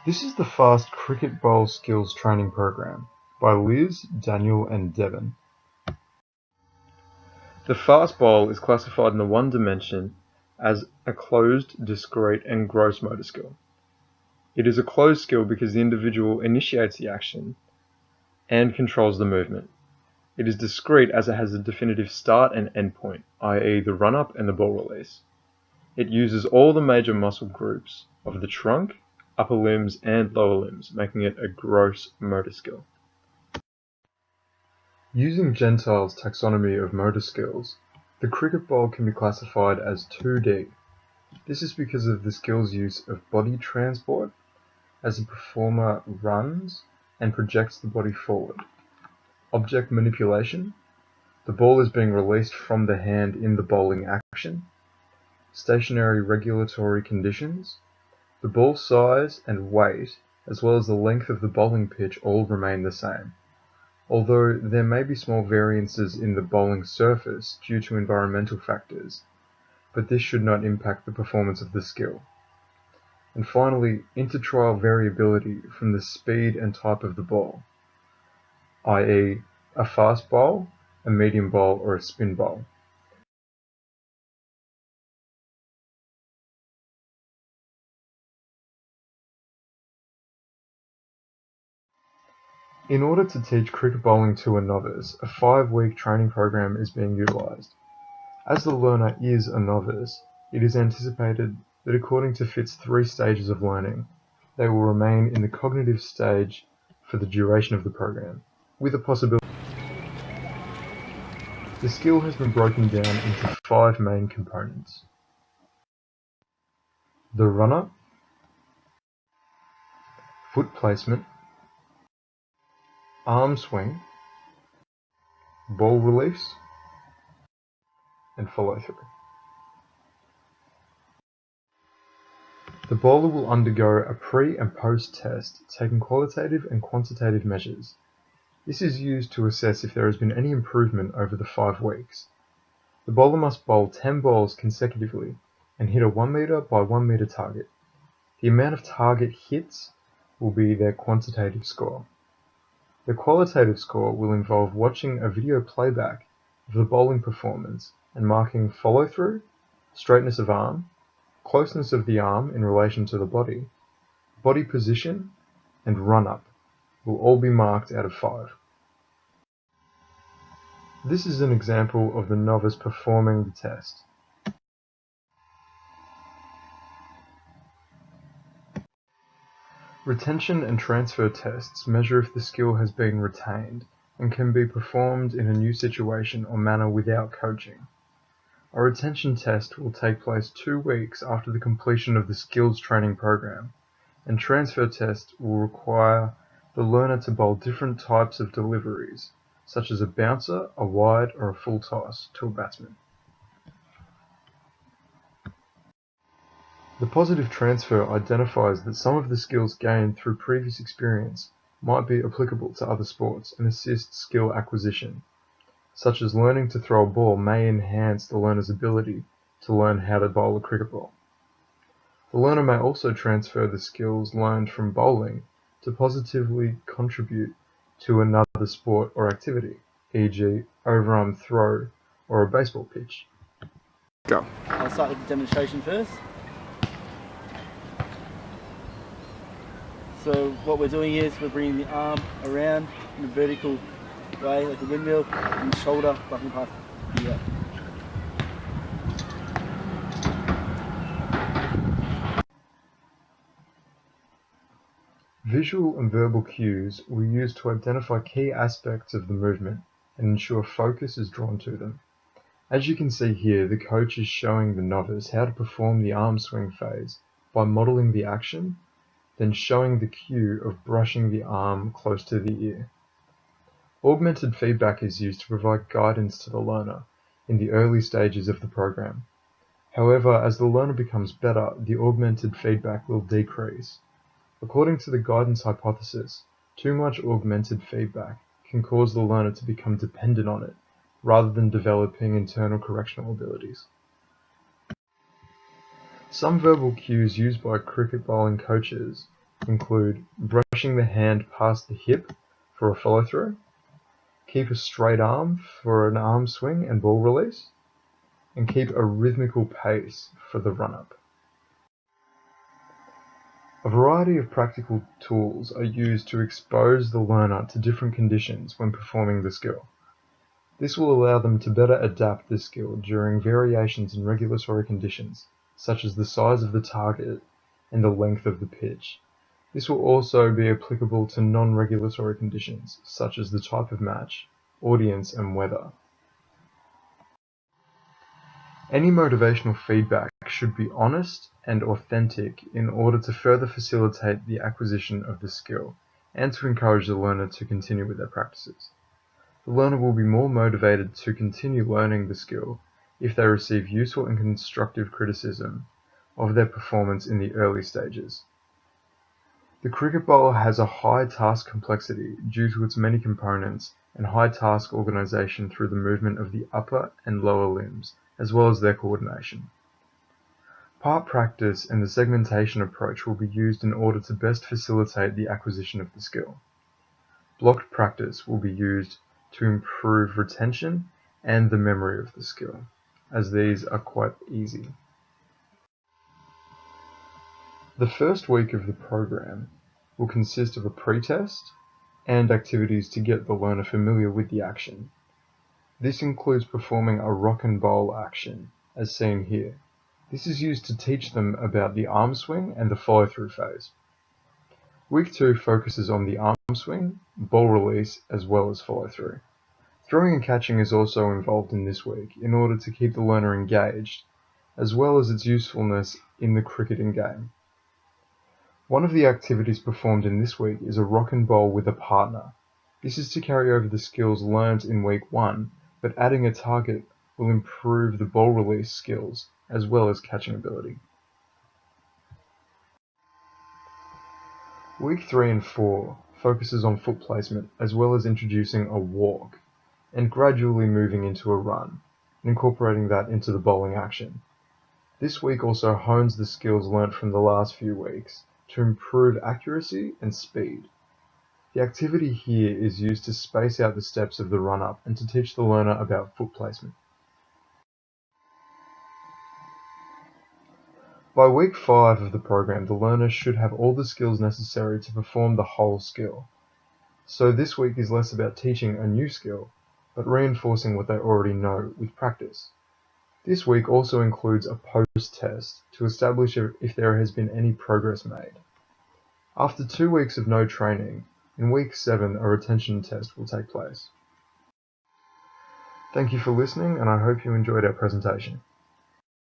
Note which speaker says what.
Speaker 1: This is the Fast Cricket Bowl Skills Training Program by Liz, Daniel and Devon. The fast bowl is classified in the one dimension as a closed, discrete and gross motor skill. It is a closed skill because the individual initiates the action and controls the movement. It is discrete as it has a definitive start and end point, i.e. the run-up and the ball release. It uses all the major muscle groups of the trunk, upper limbs and lower limbs, making it a gross motor skill. Using Gentile's taxonomy of motor skills, the cricket bowl can be classified as 2D. This is because of the skill's use of body transport as the performer runs and projects the body forward. Object manipulation, the ball is being released from the hand in the bowling action. Stationary regulatory conditions, the ball size and weight as well as the length of the bowling pitch all remain the same, although there may be small variances in the bowling surface due to environmental factors, but this should not impact the performance of the skill. And finally, inter-trial variability from the speed and type of the ball, i.e. a fast bowl, a medium bowl or a spin bowl. In order to teach cricket bowling to a novice, a 5-week training program is being utilised. As the learner is a novice, it is anticipated that according to Fitt's 3 stages of learning, they will remain in the cognitive stage for the duration of the program, with a possibility. The skill has been broken down into 5 main components: the runner, foot placement, arm swing, ball release, and follow through. The bowler will undergo a pre and post test taking qualitative and quantitative measures. This is used to assess if there has been any improvement over the 5 weeks. The bowler must bowl 10 balls consecutively and hit a 1 metre by 1 metre target. The amount of target hits will be their quantitative score. The qualitative score will involve watching a video playback of the bowling performance and marking follow-through, straightness of arm, closeness of the arm in relation to the body, body position, and run-up will all be marked out of 5. This is an example of the novice performing the test. Retention and transfer tests measure if the skill has been retained and can be performed in a new situation or manner without coaching. A retention test will take place 2 weeks after the completion of the skills training program, and transfer test will require the learner to bowl different types of deliveries, such as a bouncer, a wide, or a full toss to a batsman. The positive transfer identifies that some of the skills gained through previous experience might be applicable to other sports and assist skill acquisition, such as learning to throw a ball may enhance the learner's ability to learn how to bowl a cricket ball. The learner may also transfer the skills learned from bowling to positively contribute to another sport or activity, e.g. overarm throw or a baseball pitch.
Speaker 2: Go.
Speaker 3: I'll start with the demonstration first. So what we're doing here is we're bringing the arm around in a vertical way, like a windmill, and the shoulder bumping past the ear.
Speaker 1: Visual and verbal cues were used to identify key aspects of the movement and ensure focus is drawn to them. As you can see here, the coach is showing the novice how to perform the arm swing phase by modelling the action, then showing the cue of brushing the arm close to the ear. Augmented feedback is used to provide guidance to the learner in the early stages of the program. However, as the learner becomes better, the augmented feedback will decrease. According to the guidance hypothesis, too much augmented feedback can cause the learner to become dependent on it, rather than developing internal correctional abilities. Some verbal cues used by cricket bowling coaches include brushing the hand past the hip for a follow-through, keep a straight arm for an arm swing and ball release, and keep a rhythmical pace for the run-up. A variety of practical tools are used to expose the learner to different conditions when performing the skill. This will allow them to better adapt the skill during variations in regulatory conditions, such as the size of the target and the length of the pitch. This will also be applicable to non-regulatory conditions, such as the type of match, audience, and weather. Any motivational feedback should be honest and authentic in order to further facilitate the acquisition of the skill and to encourage the learner to continue with their practices. The learner will be more motivated to continue learning the skill if they receive useful and constructive criticism of their performance in the early stages. The cricket bowl has a high task complexity due to its many components and high task organization through the movement of the upper and lower limbs, as well as their coordination. Part practice and the segmentation approach will be used in order to best facilitate the acquisition of the skill. Blocked practice will be used to improve retention and the memory of the skill, as these are quite easy. The first week of the program will consist of a pre-test and activities to get the learner familiar with the action. This includes performing a rock and bowl action, as seen here. This is used to teach them about the arm swing and the follow-through phase. Week 2 focuses on the arm swing, ball release, as well as follow-through. Throwing and catching is also involved in this week in order to keep the learner engaged, as well as its usefulness in the cricketing game. One of the activities performed in this week is a rock and bowl with a partner. This is to carry over the skills learned in week 1, but adding a target will improve the ball release skills as well as catching ability. Week 3 and 4 focuses on foot placement as well as introducing a walk and gradually moving into a run and incorporating that into the bowling action. This week also hones the skills learnt from the last few weeks to improve accuracy and speed. The activity here is used to space out the steps of the run-up and to teach the learner about foot placement. By week 5 of the program, the learner should have all the skills necessary to perform the whole skill. So this week is less about teaching a new skill, but reinforcing what they already know with practice. This week also includes a post-test to establish if there has been any progress made. After 2 weeks of no training, in week 7 a retention test will take place. Thank you for listening, and I hope you enjoyed our presentation.